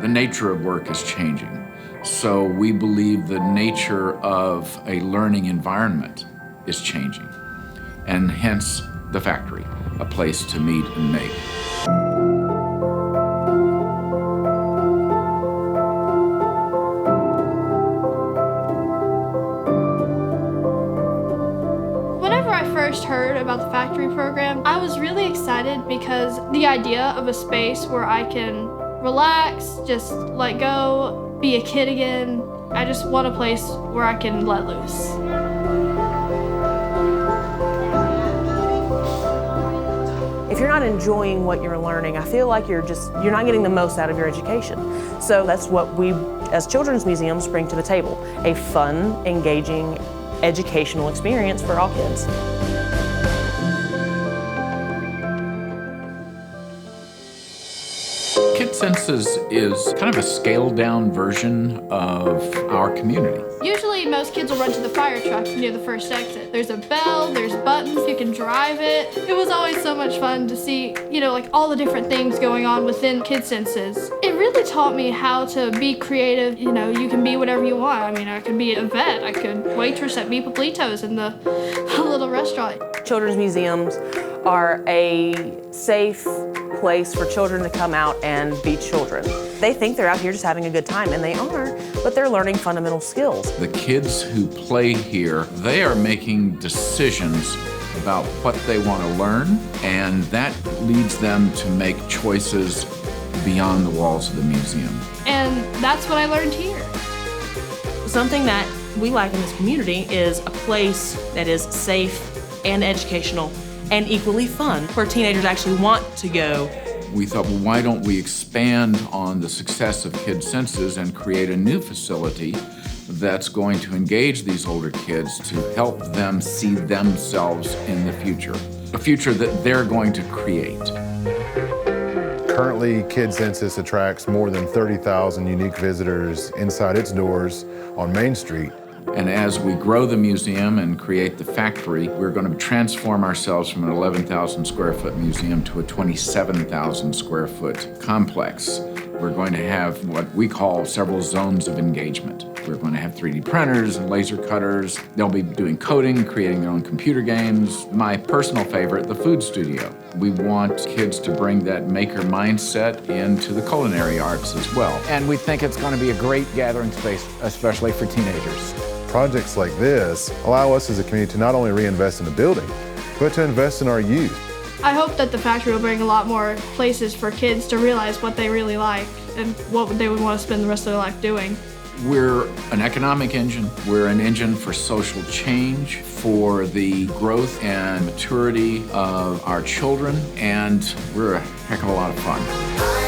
nature of work is changing. So we believe the nature of a learning environment is changing, and hence the factory, a place to meet and make. Whenever I first heard about the factory program, I was really excited because the idea of a space where I can relax, just let go, be a kid again. I just want a place where I can let loose. If you're not enjoying what you're learning, I feel like you're not getting the most out of your education. So that's what we, as children's museums, bring to the table. A fun, engaging, educational experience for all kids. KidSenses is kind of a scaled-down version of our community. Usually most kids will run to the fire truck near the first exit. There's a bell, there's buttons, you can drive it. It was always so much fun to see, like all the different things going on within KidSenses. It really taught me how to be creative. You can be whatever you want. I mean, I could be a vet, I could waitress at Mi Poplitos in the little restaurant. Children's museums are a safe place for children to come out and be children. They think they're out here just having a good time, and they are, but they're learning fundamental skills. The kids who play here, they are making decisions about what they want to learn, and that leads them to make choices beyond the walls of the museum. And that's what I learned here. Something that we like in this community is a place that is safe and educational and equally fun, where teenagers actually want to go. We thought, well, why don't we expand on the success of KidSenses and create a new facility that's going to engage these older kids to help them see themselves in the future, a future that they're going to create. Currently, KidSenses attracts more than 30,000 unique visitors inside its doors on Main Street. And as we grow the museum and create the factory, we're going to transform ourselves from an 11,000 square foot museum to a 27,000 square foot complex. We're going to have what we call several zones of engagement. We're going to have 3D printers and laser cutters. They'll be doing coding, creating their own computer games. My personal favorite, the food studio. We want kids to bring that maker mindset into the culinary arts as well. And we think it's going to be a great gathering space, especially for teenagers. Projects like this allow us as a community to not only reinvest in the building, but to invest in our youth. I hope that the factory will bring a lot more places for kids to realize what they really like and what they would want to spend the rest of their life doing. We're an economic engine. We're an engine for social change, for the growth and maturity of our children, and we're a heck of a lot of fun.